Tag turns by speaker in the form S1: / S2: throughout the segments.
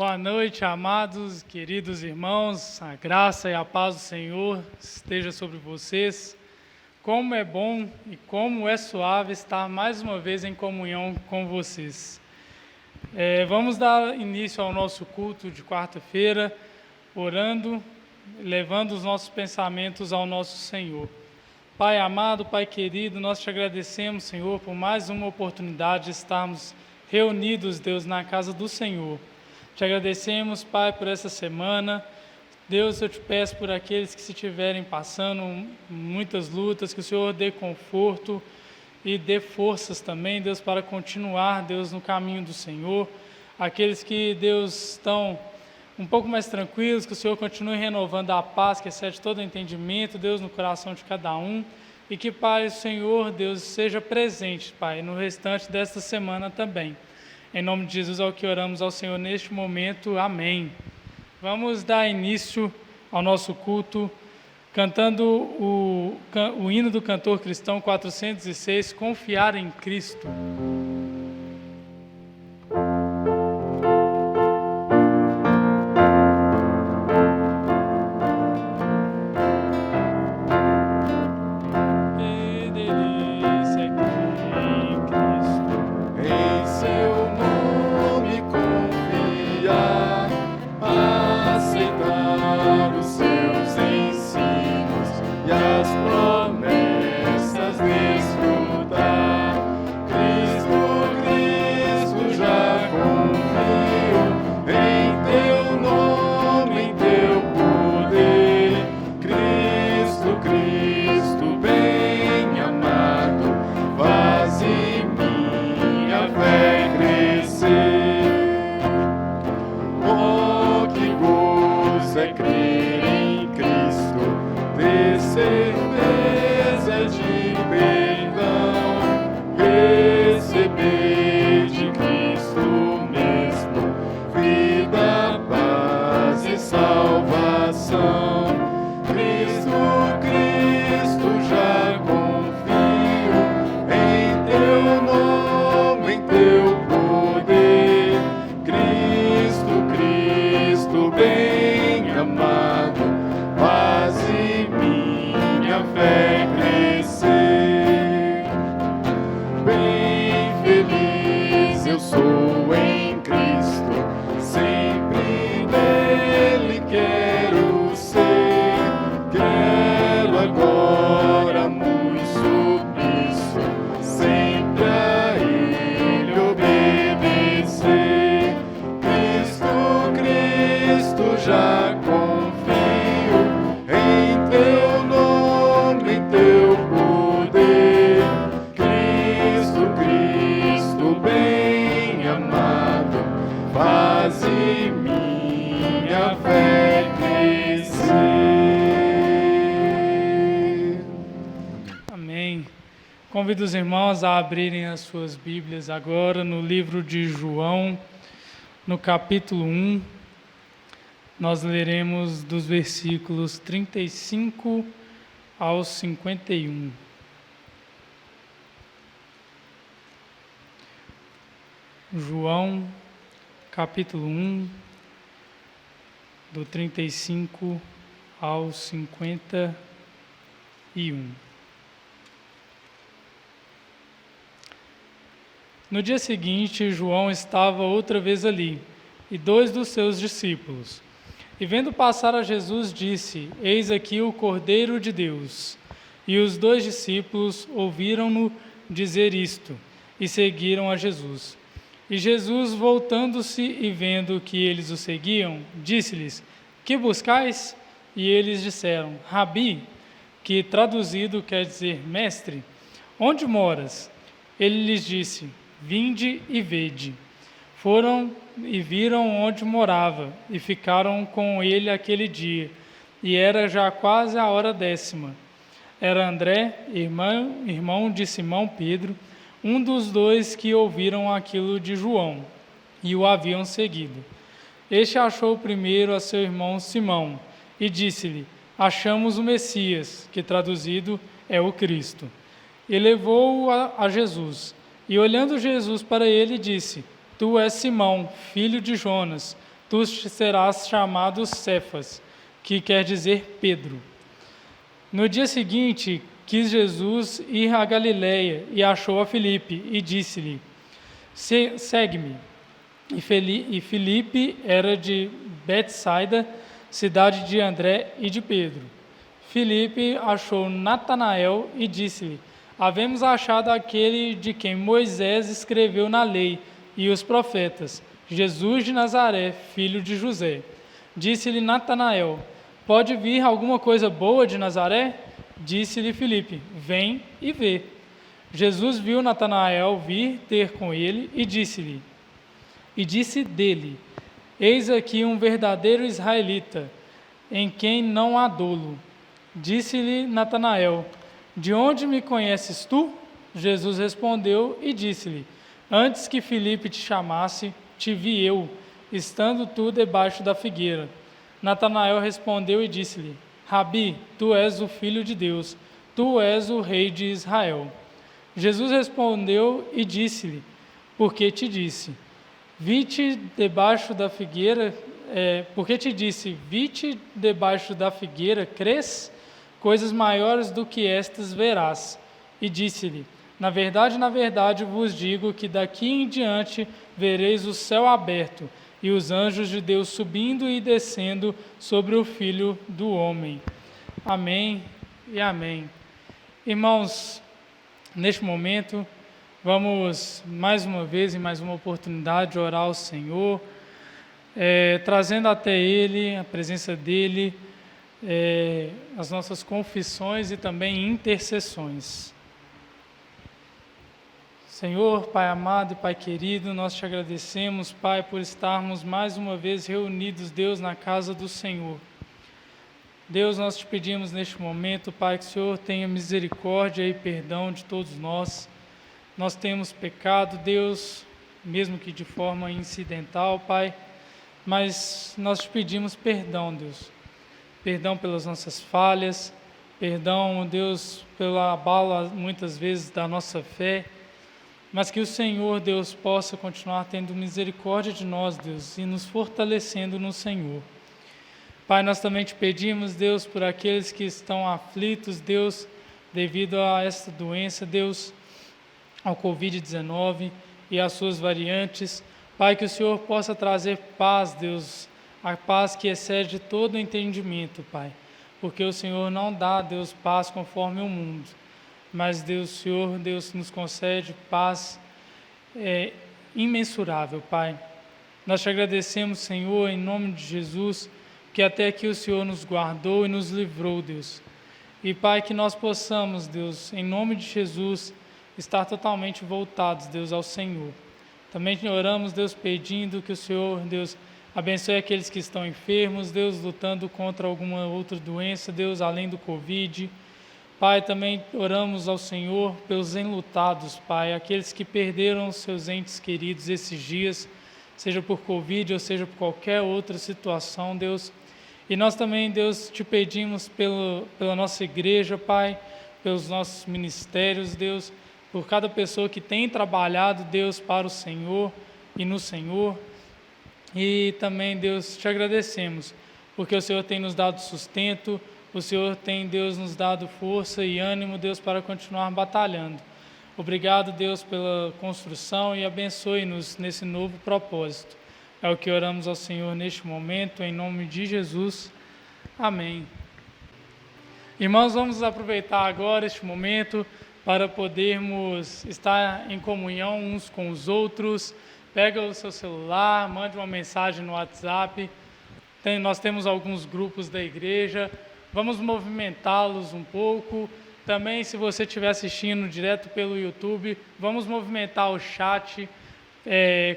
S1: Boa noite, amados, queridos irmãos, a graça e a paz do Senhor esteja sobre vocês. Como é bom e como é suave estar mais uma vez em comunhão com vocês. Vamos dar início ao nosso culto de quarta-feira, orando, levando os nossos pensamentos ao nosso Senhor. Pai amado, Pai querido, nós te agradecemos, Senhor, por mais uma oportunidade de estarmos reunidos, Deus, na casa do Senhor. Te agradecemos, Pai, por essa semana. Deus, eu te peço por aqueles que se estiverem passando muitas lutas, que o Senhor dê conforto e dê forças também, Deus, para continuar, Deus, no caminho do Senhor. Aqueles que, Deus, estão um pouco mais tranquilos, que o Senhor continue renovando a paz, que excede todo entendimento, Deus, no coração de cada um. E que, Pai, o Senhor, Deus, seja presente, Pai, no restante desta semana também. Em nome de Jesus é o que oramos ao Senhor neste momento. Amém. Vamos dar início ao nosso culto cantando o hino do cantor cristão 406, Confiar em Cristo. Convido os irmãos a abrirem as suas Bíblias agora no livro de João, no capítulo 1. Nós leremos dos versículos 35 ao 51. João, capítulo 1, do 35 ao 51. No dia seguinte, João estava outra vez ali, e 2 dos seus discípulos. E vendo passar a Jesus, disse: Eis aqui o Cordeiro de Deus. E os 2 discípulos ouviram-no dizer isto, e seguiram a Jesus. E Jesus, voltando-se e vendo que eles o seguiam, disse-lhes: Que buscais? E eles disseram: Rabi, que traduzido quer dizer mestre, onde moras? Ele lhes disse: Vinde e vede. Foram e viram onde morava, e ficaram com ele aquele dia, e era já quase a hora 10. Era André, irmão de Simão Pedro, um dos 2 que ouviram aquilo de João, e o haviam seguido. Este achou primeiro a seu irmão Simão, e disse-lhe: Achamos o Messias, que traduzido é o Cristo. E levou-o a Jesus. E olhando Jesus para ele, disse: Tu és Simão, filho de Jonas, tu serás chamado Cefas, que quer dizer Pedro. No dia seguinte, quis Jesus ir a Galiléia e achou a Filipe e disse-lhe: segue-me. E Filipe era de Betsaida, cidade de André e de Pedro. Filipe achou Natanael e disse-lhe: havemos achado aquele de quem Moisés escreveu na lei e os profetas, Jesus de Nazaré, filho de José. Disse-lhe Natanael: pode vir alguma coisa boa de Nazaré? Disse-lhe Filipe: vem e vê. Jesus viu Natanael vir ter com ele e disse dele: eis aqui um verdadeiro israelita, em quem não há dolo. Disse-lhe Natanael: de onde me conheces tu? Jesus respondeu e disse-lhe: antes que Filipe te chamasse, te vi eu, estando tu debaixo da figueira. Natanael respondeu e disse-lhe: Rabi, tu és o Filho de Deus, tu és o Rei de Israel. Jesus respondeu e disse-lhe: porque te disse, vi-te debaixo da figueira, vi-te debaixo da figueira, crês? Coisas maiores do que estas verás. E disse-lhe: na verdade vos digo que daqui em diante vereis o céu aberto e os anjos de Deus subindo e descendo sobre o Filho do Homem. Amém e amém. Irmãos, neste momento, vamos mais uma vez, em mais uma oportunidade, orar ao Senhor, trazendo até Ele, a presença dEle, as nossas confissões e também intercessões. Senhor, Pai amado e Pai querido, nós te agradecemos, Pai, por estarmos mais uma vez reunidos, Deus, na casa do Senhor. Deus, nós te pedimos neste momento, Pai, que o Senhor tenha misericórdia e perdão de todos nós. Nós temos pecado, Deus, mesmo que de forma incidental, Pai, mas nós te pedimos perdão, Deus. Perdão pelas nossas falhas, perdão, Deus, pela abala muitas vezes da nossa fé, mas que o Senhor, Deus, possa continuar tendo misericórdia de nós, Deus, e nos fortalecendo no Senhor. Pai, nós também te pedimos, Deus, por aqueles que estão aflitos, Deus, devido a esta doença, Deus, ao Covid-19 e às suas variantes. Pai, que o Senhor possa trazer paz, Deus, a paz que excede todo o entendimento, Pai, porque o Senhor não dá, Deus, paz conforme o mundo. Mas Deus, Senhor, Deus nos concede paz imensurável, Pai. Nós te agradecemos, Senhor, em nome de Jesus, que até aqui o Senhor nos guardou e nos livrou, Deus. E, Pai, que nós possamos, Deus, em nome de Jesus, estar totalmente voltados, Deus, ao Senhor. Também te oramos, Deus, pedindo que o Senhor, Deus, abençoe aqueles que estão enfermos, Deus, lutando contra alguma outra doença, Deus, além do Covid. Pai, também oramos ao Senhor pelos enlutados, Pai, aqueles que perderam seus entes queridos esses dias, seja por Covid ou seja por qualquer outra situação, Deus. E nós também, Deus, te pedimos pela nossa igreja, Pai, pelos nossos ministérios, Deus, por cada pessoa que tem trabalhado, Deus, para o Senhor e no Senhor. E também, Deus, te agradecemos, porque o Senhor tem nos dado sustento, o Senhor tem, Deus, nos dado força e ânimo, Deus, para continuar batalhando. Obrigado, Deus, pela construção e abençoe-nos nesse novo propósito. É o que oramos ao Senhor neste momento, em nome de Jesus. Amém. Irmãos, vamos aproveitar agora este momento para podermos estar em comunhão uns com os outros. Pega o seu celular, mande uma mensagem no WhatsApp. Nós temos alguns grupos da igreja. Vamos movimentá-los um pouco. Também, se você estiver assistindo direto pelo YouTube, vamos movimentar o chat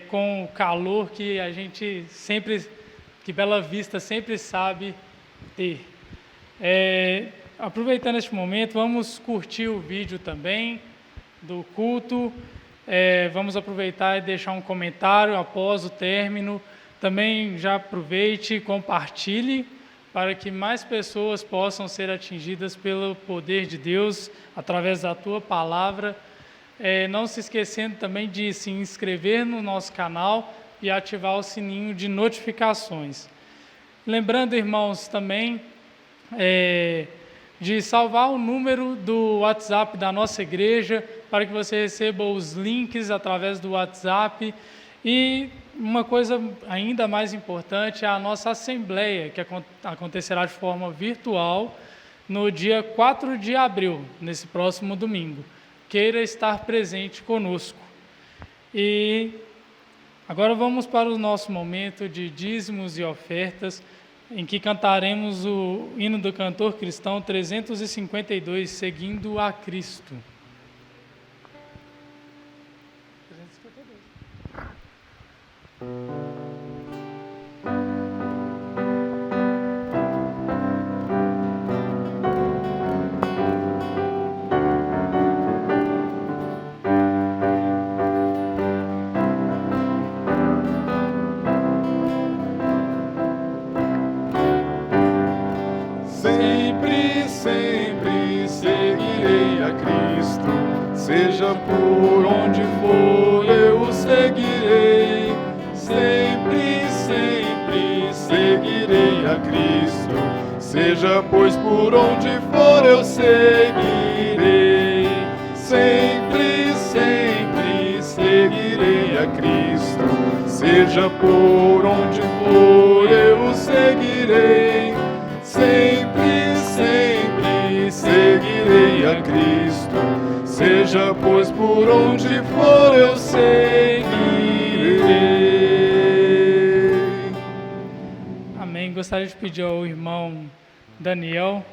S1: com o calor que a gente sempre, que Bela Vista sempre sabe ter. Aproveitando este momento, vamos curtir o vídeo também do culto. Vamos aproveitar e deixar um comentário após o término. Também já aproveite e compartilhe, para que mais pessoas possam ser atingidas pelo poder de Deus, através da Tua Palavra. Não se esquecendo também de se inscrever no nosso canal e ativar o sininho de notificações. Lembrando, irmãos, também de salvar o número do WhatsApp da nossa igreja para que você receba os links através do WhatsApp. E uma coisa ainda mais importante é a nossa assembleia, que acontecerá de forma virtual no dia 4 de abril, nesse próximo domingo. Queira estar presente conosco. E agora vamos para o nosso momento de dízimos e ofertas, em que cantaremos o hino do cantor cristão 352, Seguindo a Cristo.
S2: Sempre seguirei a Cristo, seja por onde for eu o seguirei. Sempre seguirei a Cristo, seja pois por onde for eu seguirei. Sempre seguirei a Cristo, seja por onde for eu o seguirei. Sempre seguirei a Cristo, seja pois por onde for eu seguirei.
S1: Amém. Gostaria de pedir ao irmão Daniel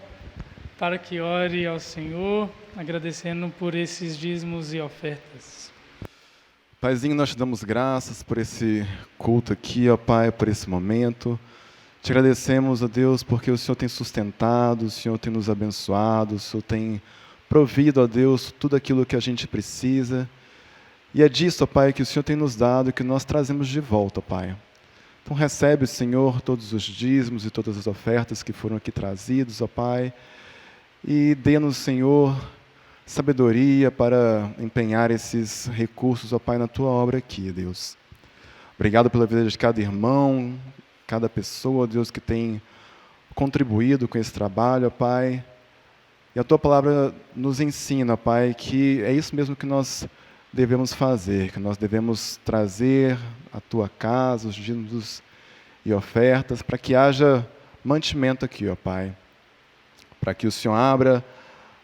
S1: para que ore ao Senhor, agradecendo por esses dízimos e ofertas.
S2: Paizinho, nós te damos graças por esse culto aqui, ó Pai, por esse momento. Te agradecemos, ó Deus, porque o Senhor tem sustentado, o Senhor tem nos abençoado, o Senhor tem provido, ó Deus, tudo aquilo que a gente precisa. E é disso, ó Pai, que o Senhor tem nos dado, que nós trazemos de volta, ó Pai. Então recebe, Senhor, todos os dízimos e todas as ofertas que foram aqui trazidos, ó Pai. E dê-nos, Senhor, sabedoria para empenhar esses recursos, ó Pai, na Tua obra aqui, Deus. Obrigado pela vida de cada irmão, cada pessoa, Deus, que tem contribuído com esse trabalho, ó Pai. E a Tua palavra nos ensina, ó Pai, que é isso mesmo que nós devemos fazer, que nós devemos trazer à Tua casa os dízimos e ofertas, para que haja mantimento aqui, ó Pai. Para que o Senhor abra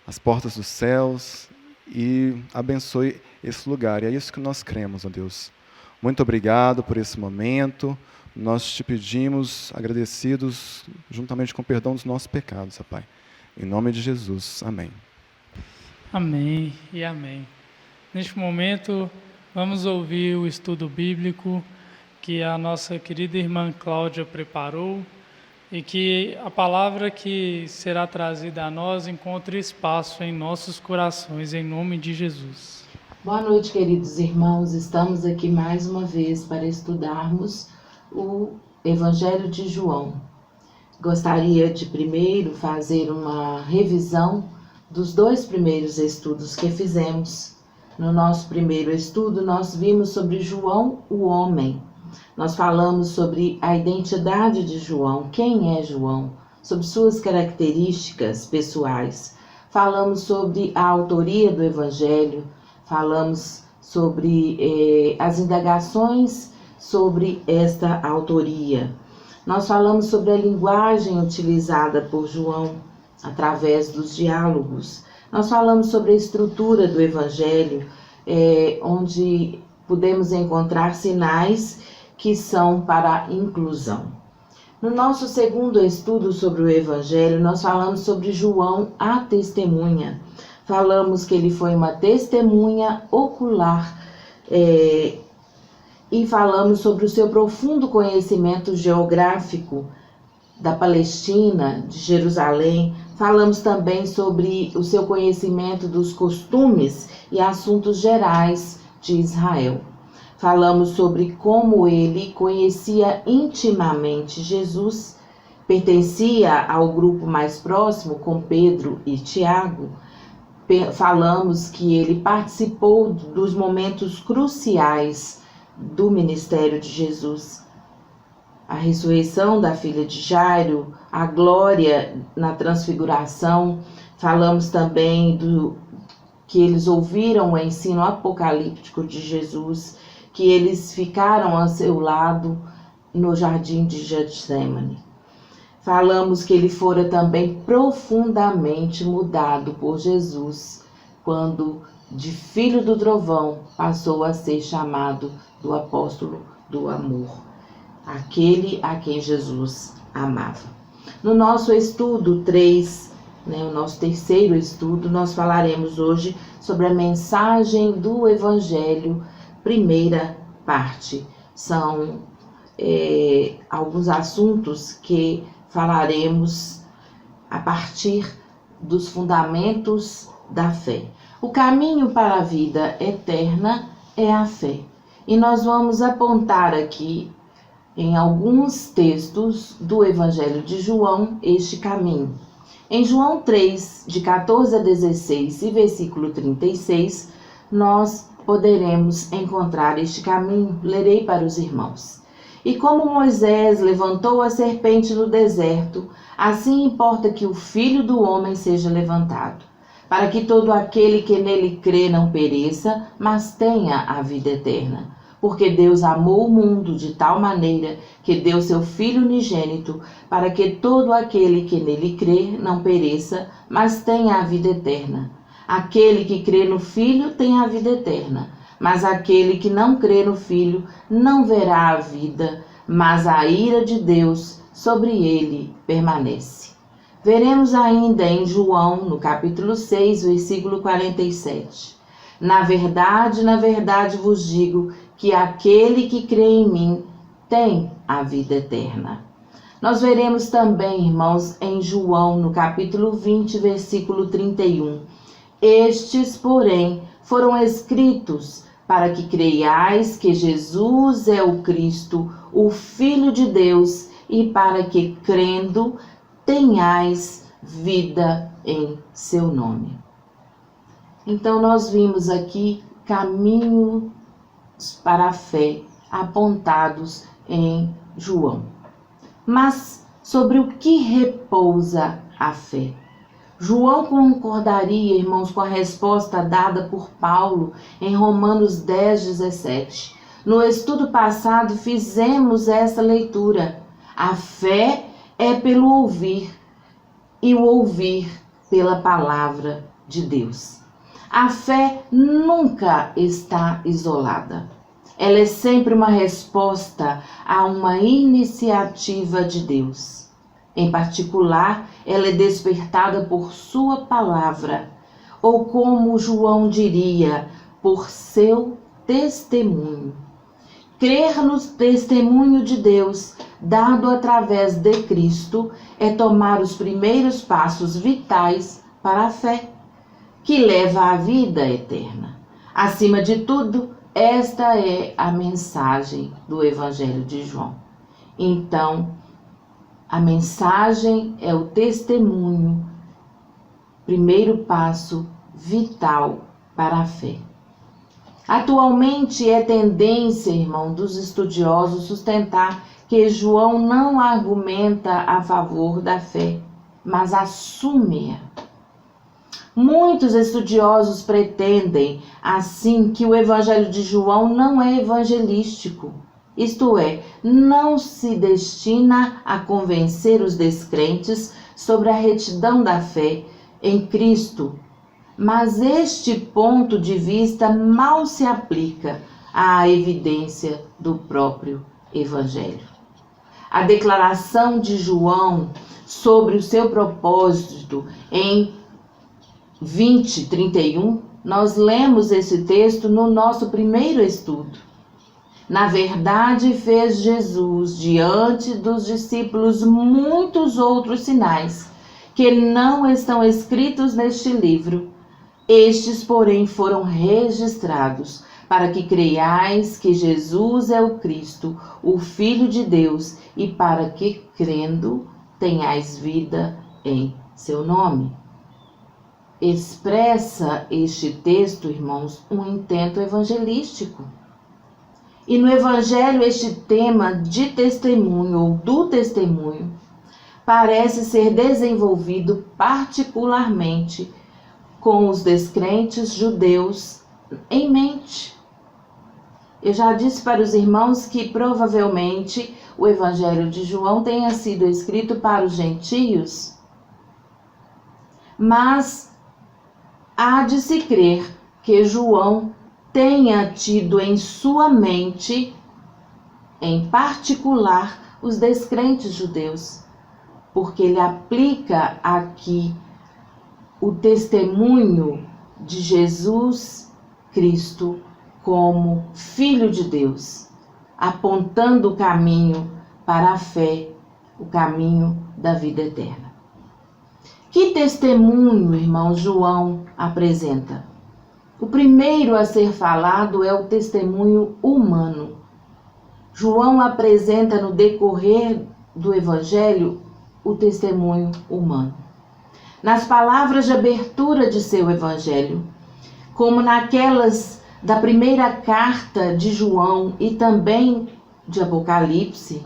S2: as portas dos céus e abençoe esse lugar. E é isso que nós cremos, ó Deus. Muito obrigado por esse momento. Nós te pedimos, agradecidos, juntamente com o perdão dos nossos pecados, ó Pai. Em nome de Jesus. Amém.
S1: Amém e amém. Neste momento, vamos ouvir o estudo bíblico que a nossa querida irmã Cláudia preparou e que a palavra que será trazida a nós encontre espaço em nossos corações, em nome de Jesus.
S3: Boa noite, queridos irmãos. Estamos aqui mais uma vez para estudarmos o Evangelho de João. Gostaria de primeiro fazer uma revisão dos dois primeiros estudos que fizemos. No nosso primeiro estudo, nós vimos sobre João, o homem. Nós falamos sobre a identidade de João, quem é João, sobre suas características pessoais. Falamos sobre a autoria do Evangelho, falamos sobre as indagações sobre esta autoria. Nós falamos sobre a linguagem utilizada por João através dos diálogos. Nós falamos sobre a estrutura do Evangelho, onde podemos encontrar sinais que são para a inclusão. No nosso segundo estudo sobre o Evangelho, nós falamos sobre João, a testemunha. Falamos que ele foi uma testemunha ocular, e falamos sobre o seu profundo conhecimento geográfico da Palestina, de Jerusalém. Falamos também sobre o seu conhecimento dos costumes e assuntos gerais de Israel. Falamos sobre como ele conhecia intimamente Jesus, pertencia ao grupo mais próximo com Pedro e Tiago. Falamos que ele participou dos momentos cruciais do ministério de Jesus. A ressurreição da filha de Jairo, a glória na transfiguração. Falamos também que eles ouviram o ensino apocalíptico de Jesus, que eles ficaram ao seu lado no jardim de Getsemane. Falamos que ele fora também profundamente mudado por Jesus, quando de filho do trovão passou a ser chamado do apóstolo do amor, aquele a quem Jesus amava. No nosso estudo 3, o nosso terceiro estudo, nós falaremos hoje sobre a mensagem do Evangelho, primeira parte. São alguns assuntos que falaremos a partir dos fundamentos da fé. O caminho para a vida eterna é a fé. E nós vamos apontar aqui, em alguns textos do Evangelho de João, este caminho. Em João 3, de 14 a 16 e versículo 36, nós poderemos encontrar este caminho. Lerei para os irmãos. E como Moisés levantou a serpente no deserto, assim importa que o Filho do Homem seja levantado, para que todo aquele que nele crê não pereça, mas tenha a vida eterna. Porque Deus amou o mundo de tal maneira que deu seu Filho unigênito, para que todo aquele que nele crê não pereça, mas tenha a vida eterna. Aquele que crê no Filho tem a vida eterna, mas aquele que não crê no Filho não verá a vida, mas a ira de Deus sobre ele permanece. Veremos ainda em João, no capítulo 6, versículo 47. Na verdade vos digo que aquele que crê em mim tem a vida eterna. Nós veremos também, irmãos, em João, no capítulo 20, versículo 31. Estes, porém, foram escritos para que creiais que Jesus é o Cristo, o Filho de Deus, e para que, crendo, tenhais vida em seu nome. Então, nós vimos aqui caminhos para a fé apontados em João. Mas sobre o que repousa a fé? João concordaria, irmãos, com a resposta dada por Paulo em Romanos 10, 17. No estudo passado fizemos essa leitura. A fé é pelo ouvir, e o ouvir pela palavra de Deus. A fé nunca está isolada. Ela é sempre uma resposta a uma iniciativa de Deus. Em particular, ela é despertada por sua palavra, ou como João diria, por seu testemunho. Crer no testemunho de Deus, dado através de Cristo, é tomar os primeiros passos vitais para a fé, que leva à vida eterna. Acima de tudo, esta é a mensagem do Evangelho de João. Então, a mensagem é o testemunho, primeiro passo vital para a fé. Atualmente é tendência, irmão, dos estudiosos sustentar que João não argumenta a favor da fé, mas assume-a. Muitos estudiosos pretendem, assim, que o Evangelho de João não é evangelístico, isto é, não se destina a convencer os descrentes sobre a retidão da fé em Cristo, mas este ponto de vista mal se aplica à evidência do próprio Evangelho. A declaração de João sobre o seu propósito em 20:31, nós lemos esse texto no nosso primeiro estudo. Na verdade, fez Jesus diante dos discípulos muitos outros sinais que não estão escritos neste livro. Estes, porém, foram registrados para que creiais que Jesus é o Cristo, o Filho de Deus, e para que, crendo, tenhais vida em seu nome. Expressa este texto, irmãos, um intento evangelístico. E no Evangelho este tema de testemunho ou do testemunho parece ser desenvolvido particularmente com os descrentes judeus em mente. Eu já disse para os irmãos que provavelmente o Evangelho de João tenha sido escrito para os gentios, mas há de se crer que João tenha tido em sua mente, em particular, os descrentes judeus, porque ele aplica aqui o testemunho de Jesus Cristo como Filho de Deus, apontando o caminho para a fé, o caminho da vida eterna. Que testemunho, irmão João, apresenta? O primeiro a ser falado é o testemunho humano. João apresenta no decorrer do Evangelho o testemunho humano. Nas palavras de abertura de seu Evangelho, como naquelas da primeira carta de João e também de Apocalipse,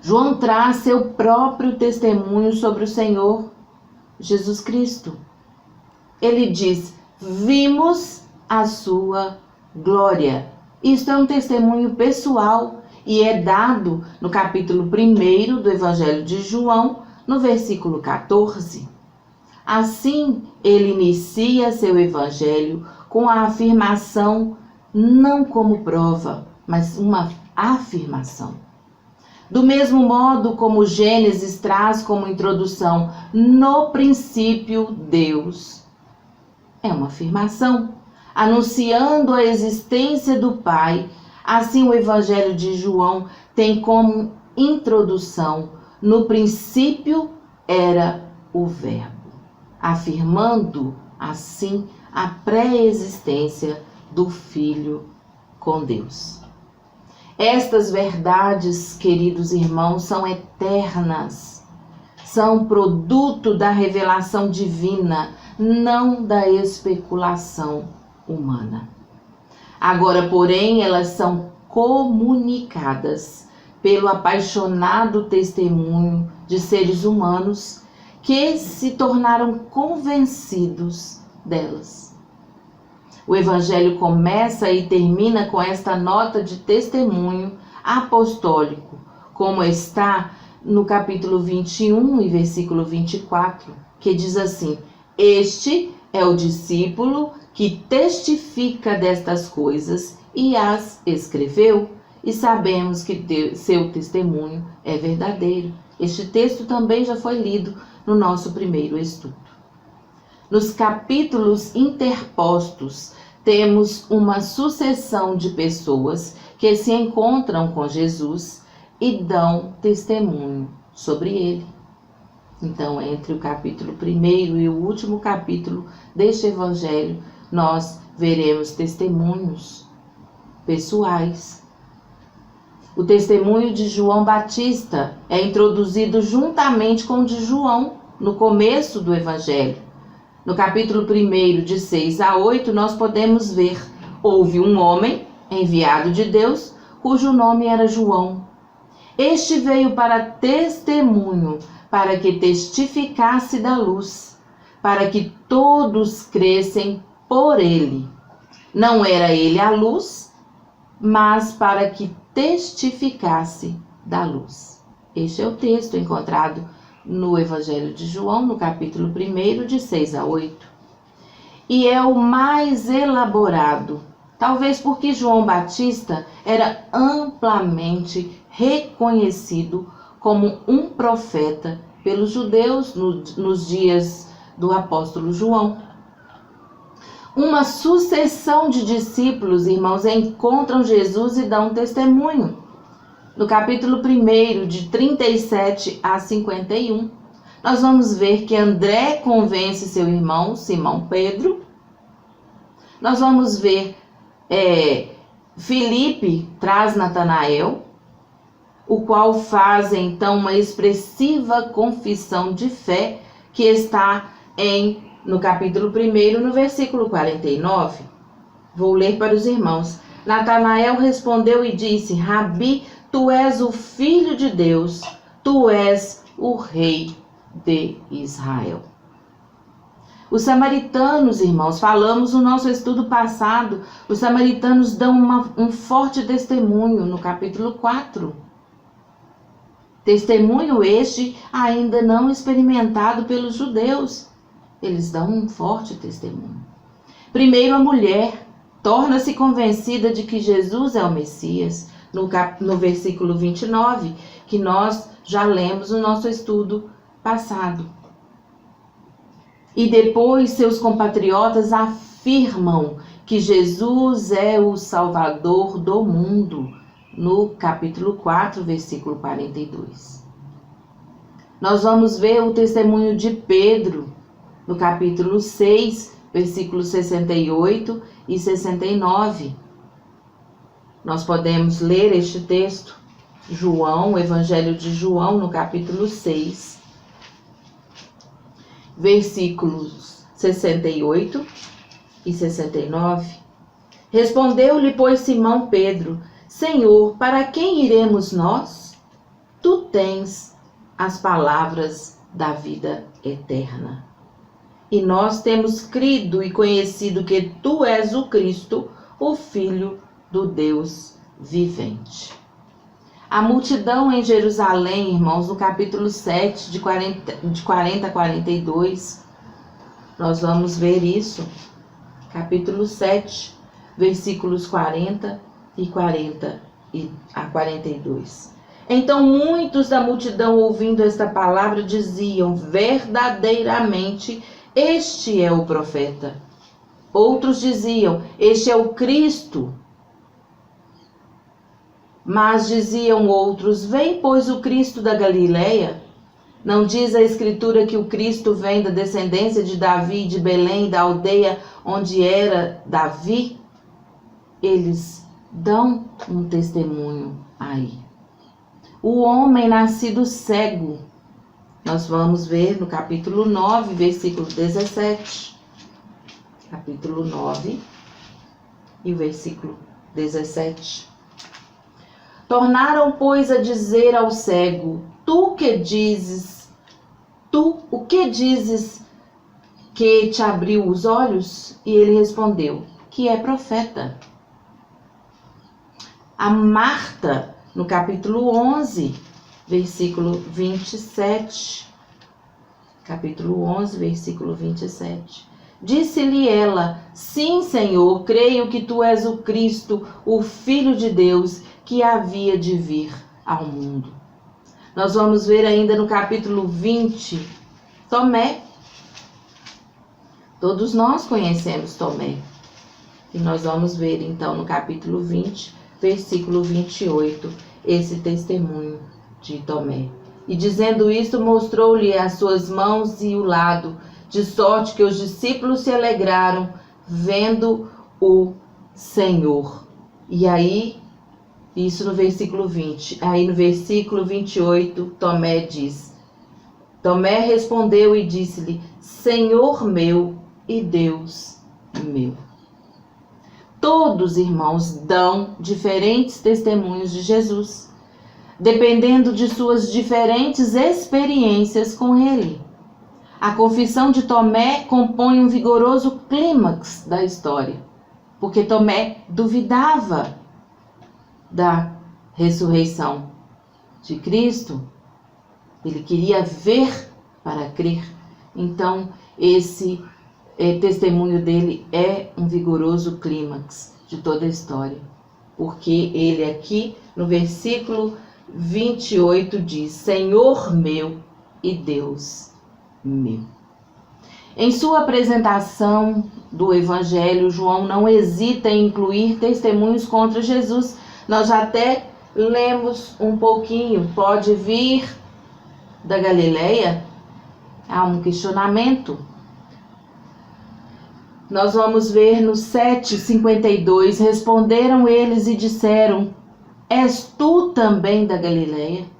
S3: João traz seu próprio testemunho sobre o Senhor Jesus Cristo. Ele diz: vimos a sua glória. Isto é um testemunho pessoal e é dado no capítulo 1 do Evangelho de João, no versículo 14. Assim, ele inicia seu Evangelho com a afirmação, não como prova, mas uma afirmação. Do mesmo modo como Gênesis traz como introdução, no princípio Deus, é uma afirmação, anunciando a existência do Pai. Assim, o Evangelho de João tem como introdução, no princípio era o Verbo, afirmando assim a pré-existência do Filho com Deus. Estas verdades, queridos irmãos, são eternas, são produto da revelação divina, não da especulação humana. Agora, porém, elas são comunicadas pelo apaixonado testemunho de seres humanos que se tornaram convencidos delas. O Evangelho começa e termina com esta nota de testemunho apostólico, como está no capítulo 21 e versículo 24, que diz assim: este é o discípulo que testifica destas coisas e as escreveu, e sabemos que seu testemunho é verdadeiro. Este texto também já foi lido no nosso primeiro estudo. Nos capítulos interpostos, temos uma sucessão de pessoas que se encontram com Jesus e dão testemunho sobre ele. Então, entre o capítulo 1 e o último capítulo deste Evangelho, nós veremos testemunhos pessoais. O testemunho de João Batista é introduzido juntamente com o de João no começo do Evangelho. No capítulo 1, de 6 a 8, nós podemos ver: houve um homem enviado de Deus, cujo nome era João. Este veio para testemunho, para que testificasse da luz, para que todos crescem por ele. Não era ele a luz, mas para que testificasse da luz. Este é o texto encontrado no Evangelho de João, no capítulo 1, de 6 a 8. E é o mais elaborado, talvez porque João Batista era amplamente reconhecido como um profeta pelos judeus nos dias do apóstolo João. Uma sucessão de discípulos, irmãos, encontram Jesus e dão testemunho. No capítulo 1, de 37 a 51, nós vamos ver que André convence seu irmão, Simão Pedro. Nós vamos ver Filipe traz Natanael, o qual faz então uma expressiva confissão de fé, que está no capítulo 1, no versículo 49. Vou ler para os irmãos. Natanael respondeu e disse: Rabi, tu és o Filho de Deus, tu és o Rei de Israel. Os samaritanos, irmãos, falamos no nosso estudo passado, os samaritanos dão um forte testemunho no capítulo 4. Testemunho este ainda não experimentado pelos judeus. Eles dão um forte testemunho. Primeiro, a mulher torna-se convencida de que Jesus é o Messias, no versículo 29, que nós já lemos no nosso estudo passado. E depois seus compatriotas afirmam que Jesus é o Salvador do mundo, no capítulo 4, versículo 42. Nós vamos ver o testemunho de Pedro, no capítulo 6, versículos 68 e 69. Nós podemos ler este texto, João, o Evangelho de João, no capítulo 6, versículos 68 e 69. Respondeu-lhe, pois, Simão Pedro: Senhor, para quem iremos nós? Tu tens as palavras da vida eterna. E nós temos crido e conhecido que tu és o Cristo, o Filho do Deus vivente. A multidão em Jerusalém, irmãos, no capítulo 7, de 40 a 42, nós vamos ver isso. Capítulo 7, versículos 40 e 40 a 42. Então muitos da multidão, ouvindo esta palavra, diziam: verdadeiramente, este é o profeta. Outros diziam: este é o Cristo. Mas diziam outros: vem, pois, o Cristo da Galileia? Não diz a Escritura que o Cristo vem da descendência de Davi, de Belém, da aldeia onde era Davi? Eles dão um testemunho aí. O homem nascido cego. Nós vamos ver no capítulo 9, versículo 17. Capítulo 9 e o versículo 17. Tornaram, pois, a dizer ao cego: tu o que dizes que te abriu os olhos? E ele respondeu: que é profeta. A Marta, no capítulo 11, versículo 27. Capítulo 11, versículo 27. Disse-lhe ela: sim, Senhor, creio que tu és o Cristo, o Filho de Deus, que havia de vir ao mundo. Nós vamos ver ainda no capítulo 20, Tomé. Todos nós conhecemos Tomé. E nós vamos ver então no capítulo 20, versículo 28, esse testemunho de Tomé. E dizendo isto, mostrou-lhe as suas mãos e o lado, de sorte que os discípulos se alegraram, vendo o Senhor. E aí, isso no versículo 20. Aí no versículo 28, Tomé diz: Tomé respondeu e disse-lhe: Senhor meu e Deus meu. Todos, irmãos, dão diferentes testemunhos de Jesus, dependendo de suas diferentes experiências com ele. A confissão de Tomé compõe um vigoroso clímax da história, porque Tomé duvidava da ressurreição de Cristo. Ele queria ver para crer. Então, esse testemunho dele é um vigoroso clímax de toda a história, porque ele aqui no versículo 28 diz: Senhor meu e Deus meu. Em sua apresentação do Evangelho, João não hesita em incluir testemunhos contra Jesus. Nós já até lemos um pouquinho. Pode vir da Galileia? Há um questionamento. Nós vamos ver no 7:52. Responderam eles e disseram: És tu também da Galileia?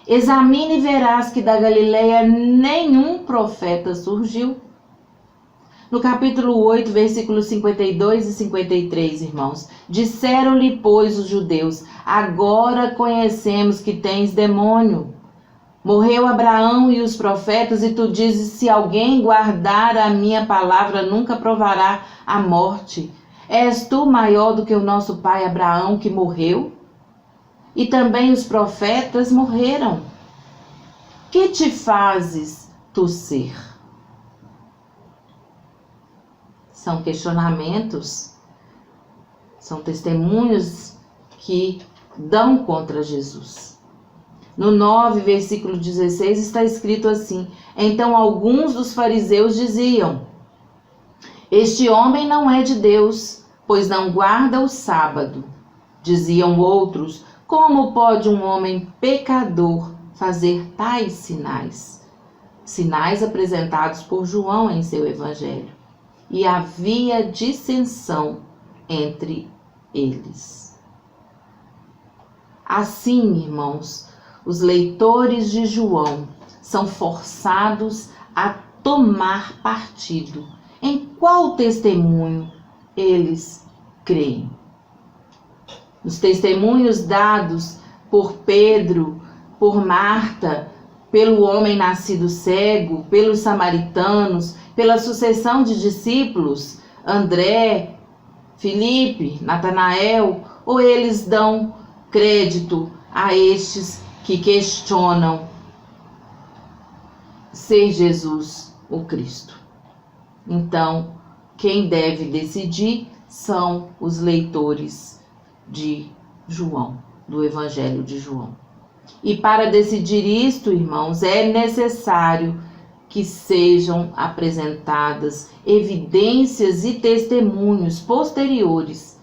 S3: Examine e verás que da Galileia nenhum profeta surgiu. No capítulo 8, versículos 52 e 53, irmãos. Disseram-lhe, pois, os judeus: agora conhecemos que tens demônio. Morreu Abraão e os profetas, e tu dizes: se alguém guardar a minha palavra, nunca provará a morte. És tu maior do que o nosso pai Abraão, que morreu? E também os profetas morreram. Que te fazes tu ser? São questionamentos, são testemunhos que dão contra Jesus. No 9, versículo 16, está escrito assim: então alguns dos fariseus diziam: este homem não é de Deus, pois não guarda o sábado. Diziam outros: como pode um homem pecador fazer tais sinais? Sinais apresentados por João em seu evangelho. E havia dissensão entre eles. Assim, irmãos, os leitores de João são forçados a tomar partido. Em qual testemunho eles creem? Os testemunhos dados por Pedro, por Marta, pelo homem nascido cego, pelos samaritanos, pela sucessão de discípulos, André, Filipe, Natanael, ou eles dão crédito a estes que questionam ser Jesus o Cristo? Então, quem deve decidir são os leitores de João, do Evangelho de João. E para decidir isto, irmãos, é necessário que sejam apresentadas evidências e testemunhos posteriores.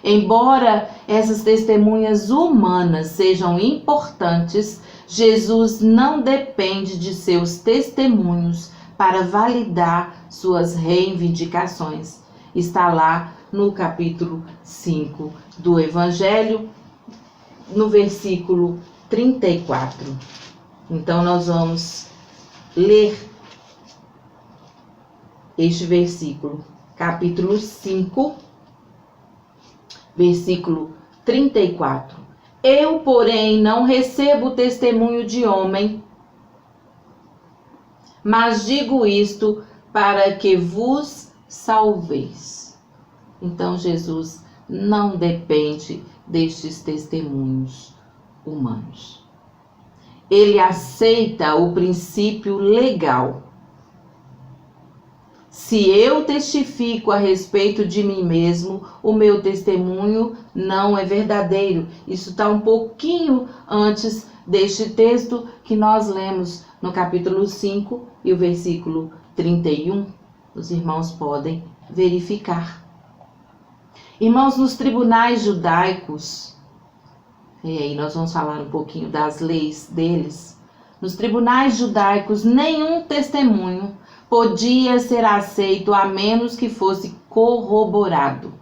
S3: Embora essas testemunhas humanas sejam importantes, Jesus não depende de seus testemunhos para validar suas reivindicações. Está lá no capítulo 5 do Evangelho, no versículo 34. Então, nós vamos ler este versículo, capítulo 5, versículo 34. Eu, porém, não recebo testemunho de homem, mas digo isto para que vos salveis. Então, Jesus não depende destes testemunhos humanos. Ele aceita o princípio legal. Se eu testifico a respeito de mim mesmo, o meu testemunho não é verdadeiro. Isso está um pouquinho antes deste texto que nós lemos no capítulo 5 e o versículo 31. Os irmãos podem verificar. Irmãos, nos tribunais judaicos, e aí nós vamos falar um pouquinho das leis deles. Nos tribunais judaicos, nenhum testemunho podia ser aceito a menos que fosse corroborado.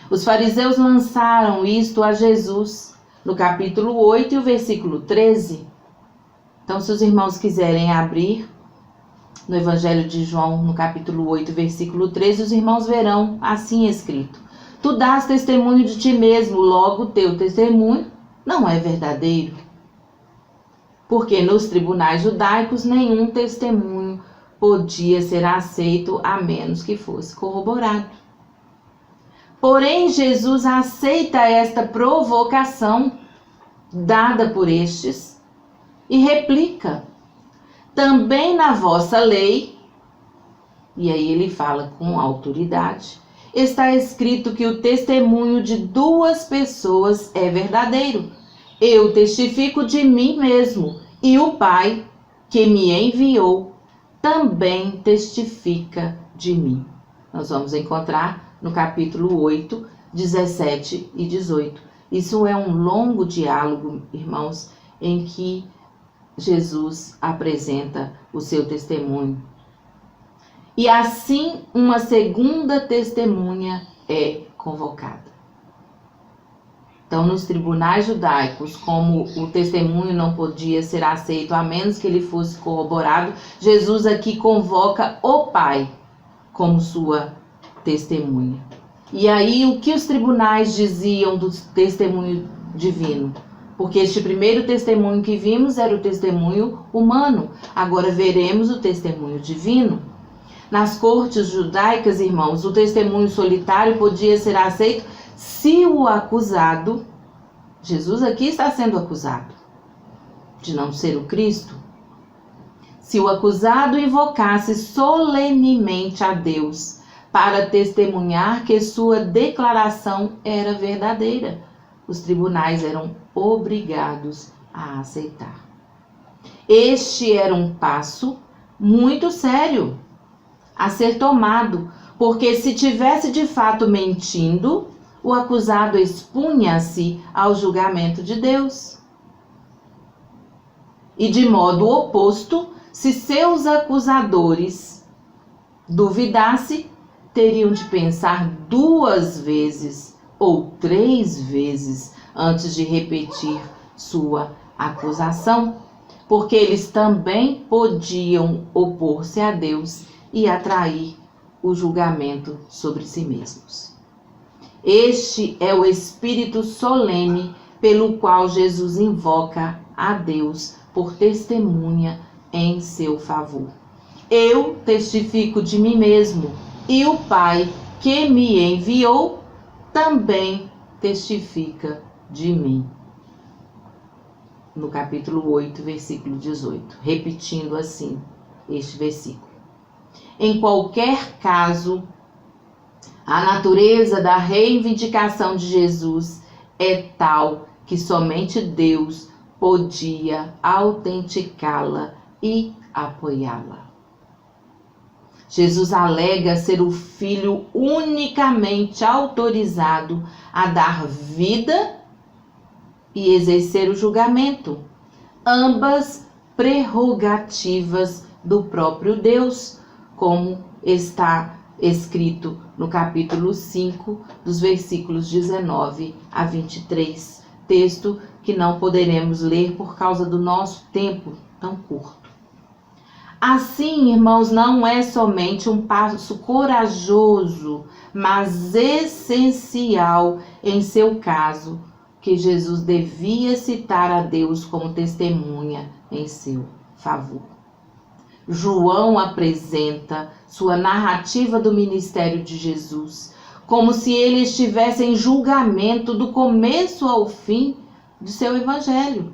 S3: Os fariseus lançaram isto a Jesus no capítulo 8 e o versículo 13. Então, se os irmãos quiserem abrir no Evangelho de João, no capítulo 8, versículo 13, os irmãos verão assim escrito: tu dás testemunho de ti mesmo, logo teu testemunho não é verdadeiro. Porque nos tribunais judaicos nenhum testemunho podia ser aceito a menos que fosse corroborado. Porém, Jesus aceita esta provocação dada por estes e replica: também na vossa lei, e aí ele fala com autoridade, está escrito que o testemunho de duas pessoas é verdadeiro. Eu testifico de mim mesmo, e o Pai que me enviou também testifica de mim. Nós vamos encontrar no capítulo 8, 17 e 18. Isso é um longo diálogo, irmãos, em que Jesus apresenta o seu testemunho. E assim uma segunda testemunha é convocada. Então, nos tribunais judaicos, como o testemunho não podia ser aceito a menos que ele fosse corroborado, Jesus aqui convoca o Pai como sua testemunha. E aí, o que os tribunais diziam do testemunho divino? Porque este primeiro testemunho que vimos era o testemunho humano. Agora veremos o testemunho divino. Nas cortes judaicas, irmãos, o testemunho solitário podia ser aceito se o acusado, Jesus aqui está sendo acusado de não ser o Cristo, se o acusado invocasse solenemente a Deus para testemunhar que sua declaração era verdadeira, os tribunais eram obrigados a aceitar. Este era um passo muito sério a ser tomado, porque se tivesse de fato mentindo, o acusado expunha-se ao julgamento de Deus. E de modo oposto, se seus acusadores duvidassem, teriam de pensar 2 vezes ou 3 vezes antes de repetir sua acusação, porque eles também podiam opor-se a Deus e atrair o julgamento sobre si mesmos. Este é o espírito solene pelo qual Jesus invoca a Deus por testemunha em seu favor. Eu testifico de mim mesmo, e o Pai que me enviou também testifica de mim. No capítulo 8, versículo 18, repetindo assim este versículo. Em qualquer caso, a natureza da reivindicação de Jesus é tal que somente Deus podia autenticá-la e apoiá-la. Jesus alega ser o Filho unicamente autorizado a dar vida e exercer o julgamento, ambas prerrogativas do próprio Deus, como está escrito no capítulo 5, dos versículos 19 a 23, texto que não poderemos ler por causa do nosso tempo tão curto. Assim, irmãos, não é somente um passo corajoso, mas essencial em seu caso, que Jesus devia citar a Deus como testemunha em seu favor. João apresenta sua narrativa do ministério de Jesus como se ele estivesse em julgamento do começo ao fim de seu evangelho.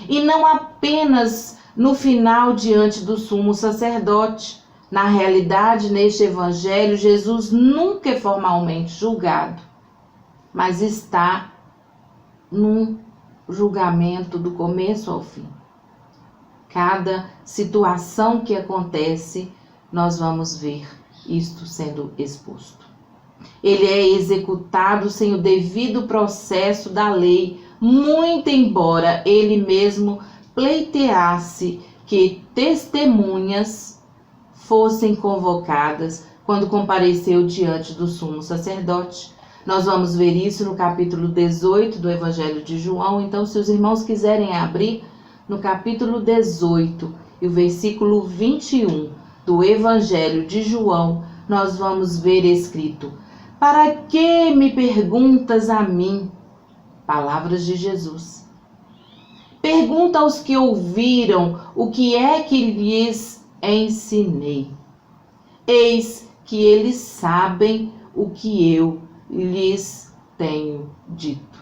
S3: E não apenas no final diante do sumo sacerdote. Na realidade, neste evangelho, Jesus nunca é formalmente julgado, mas está num julgamento do começo ao fim. Cada situação que acontece, nós vamos ver isto sendo exposto. Ele é executado sem o devido processo da lei, muito embora ele mesmo pleiteasse que testemunhas fossem convocadas quando compareceu diante do sumo sacerdote. Nós vamos ver isso no capítulo 18 do Evangelho de João. Então, se os irmãos quiserem abrir no capítulo 18 e o versículo 21 do Evangelho de João, nós vamos ver escrito: para que me perguntas a mim? Palavras de Jesus. Pergunta aos que ouviram o que é que lhes ensinei. Eis que eles sabem o que eu lhes tenho dito.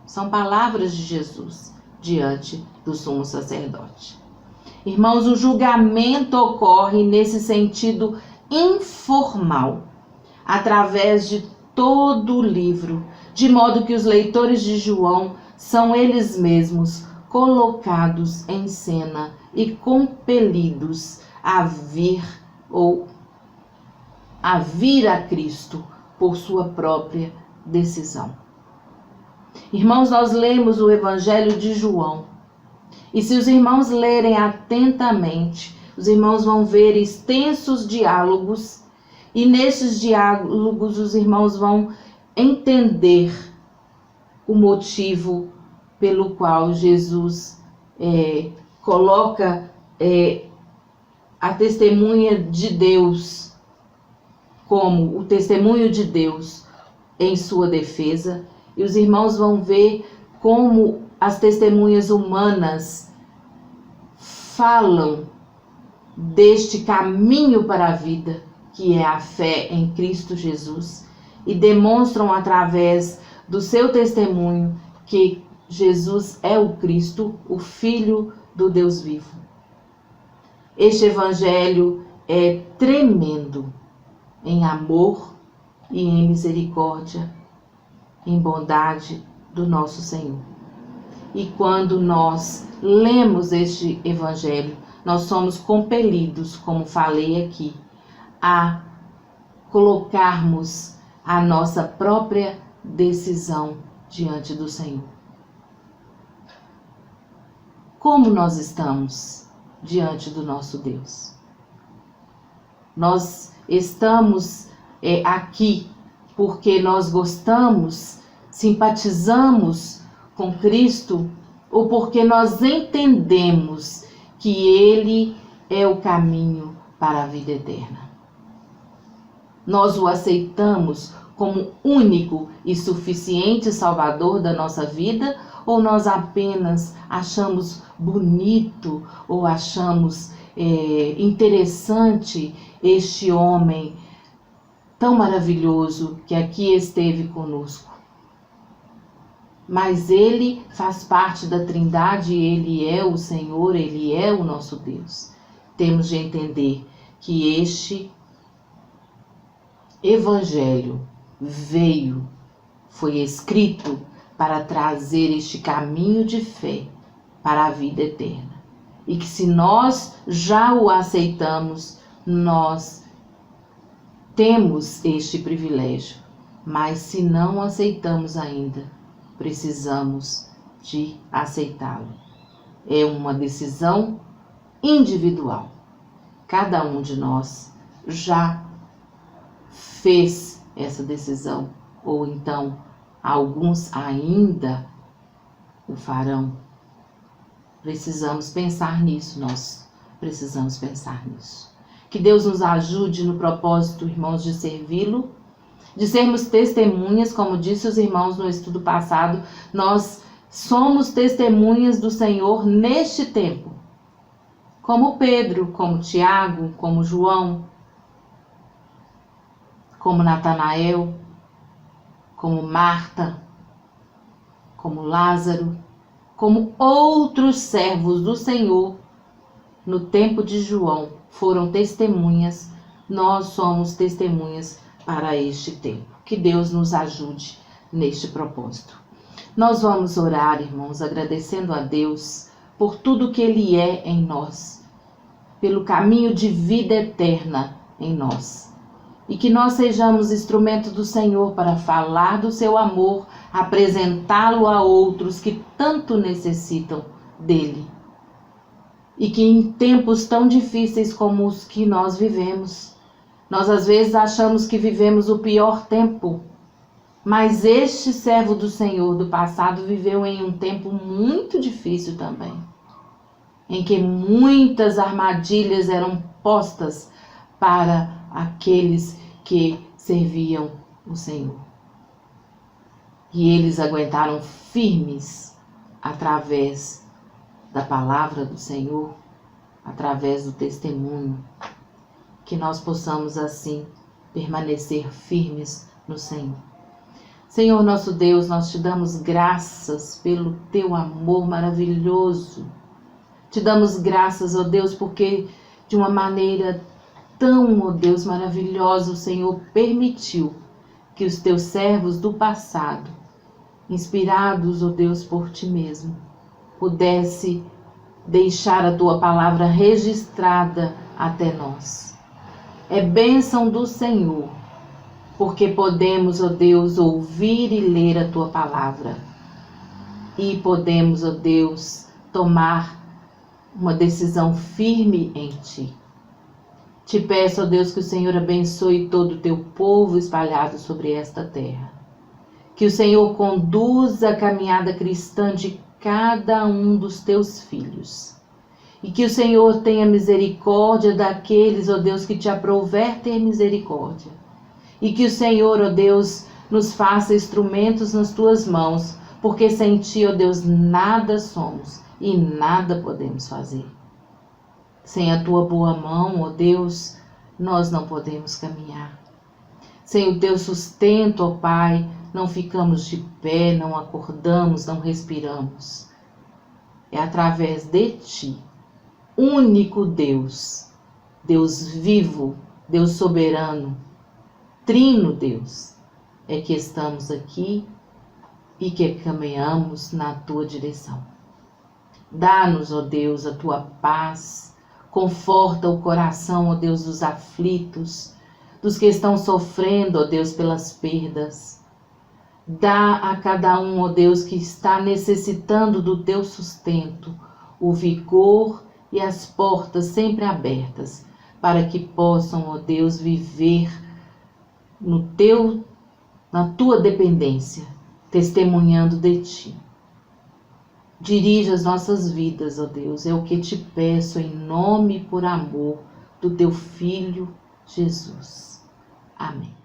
S3: São palavras de Jesus diante do sumo sacerdote. Irmãos, o julgamento ocorre nesse sentido informal, através de todo o livro, de modo que os leitores de João são eles mesmos colocados em cena e compelidos a vir a Cristo por sua própria decisão. Irmãos, nós lemos o Evangelho de João, e se os irmãos lerem atentamente, os irmãos vão ver extensos diálogos, e nesses diálogos os irmãos vão entender o motivo pelo qual Jesus coloca a testemunha de Deus como o testemunho de Deus em sua defesa. E os irmãos vão ver como as testemunhas humanas falam deste caminho para a vida, que é a fé em Cristo Jesus, e demonstram através do seu testemunho que Jesus é o Cristo, o Filho do Deus vivo. Este evangelho é tremendo em amor e em misericórdia, em bondade do nosso Senhor. E quando nós lemos este evangelho, nós somos compelidos, como falei aqui, a colocarmos a nossa própria decisão diante do Senhor. Como nós estamos diante do nosso Deus? Nós estamos aqui porque nós gostamos, simpatizamos com Cristo, ou porque nós entendemos que Ele é o caminho para a vida eterna? Nós o aceitamos como único e suficiente Salvador da nossa vida, ou nós apenas achamos bonito ou achamos interessante este homem tão maravilhoso que aqui esteve conosco? Mas Ele faz parte da Trindade, Ele é o Senhor, Ele é o nosso Deus. Temos de entender que este Evangelho foi escrito para trazer este caminho de fé para a vida eterna. E que se nós já o aceitamos, nós temos este privilégio. Mas se não aceitamos ainda, precisamos de aceitá-lo. É uma decisão individual. Cada um de nós já fez essa decisão, ou então alguns ainda o farão. Precisamos pensar nisso, nós precisamos pensar nisso. Que Deus nos ajude no propósito, irmãos, de servi-lo, de sermos testemunhas, como disse os irmãos no estudo passado, nós somos testemunhas do Senhor neste tempo. Como Pedro, como Tiago, como João, como Natanael, como Marta, como Lázaro, como outros servos do Senhor no tempo de João foram testemunhas, nós somos testemunhas para este tempo. Que Deus nos ajude neste propósito. Nós vamos orar, irmãos, agradecendo a Deus por tudo que Ele é em nós, pelo caminho de vida eterna em nós. E que nós sejamos instrumentos do Senhor para falar do seu amor, apresentá-lo a outros que tanto necessitam dele. E que em tempos tão difíceis como os que nós vivemos, nós às vezes achamos que vivemos o pior tempo, mas este servo do Senhor do passado viveu em um tempo muito difícil também, em que muitas armadilhas eram postas para aqueles que serviam o Senhor. E eles aguentaram firmes através da palavra do Senhor, através do testemunho. Que nós possamos assim permanecer firmes no Senhor. Senhor nosso Deus, nós te damos graças pelo teu amor maravilhoso. Te damos graças, ó Deus, porque de uma maneira tão, ó Deus, maravilhosa, o Senhor permitiu que os teus servos do passado, inspirados, ó Deus, por ti mesmo, pudesse deixar a tua palavra registrada até nós. É bênção do Senhor, porque podemos, ó Deus, ouvir e ler a tua palavra. E podemos, ó Deus, tomar uma decisão firme em ti. Te peço, ó Deus, que o Senhor abençoe todo o teu povo espalhado sobre esta terra. Que o Senhor conduza a caminhada cristã de cada um dos teus filhos. E que o Senhor tenha misericórdia daqueles, ó Deus, que te aprouver ter misericórdia. E que o Senhor, ó Deus, nos faça instrumentos nas tuas mãos, porque sem ti, ó Deus, nada somos e nada podemos fazer. Sem a tua boa mão, ó Deus, nós não podemos caminhar. Sem o teu sustento, ó Pai, não ficamos de pé, não acordamos, não respiramos. É através de ti, único Deus, Deus vivo, Deus soberano, Trino Deus, é que estamos aqui e que caminhamos na tua direção. Dá-nos, ó Deus, a tua paz, conforta o coração, ó Deus, dos aflitos, dos que estão sofrendo, ó Deus, pelas perdas. Dá a cada um, ó Deus, que está necessitando do teu sustento, o vigor e as portas sempre abertas, para que possam, ó Deus, viver na tua dependência, testemunhando de ti. Dirige as nossas vidas, ó Deus, é o que te peço em nome e por amor do teu Filho Jesus. Amém.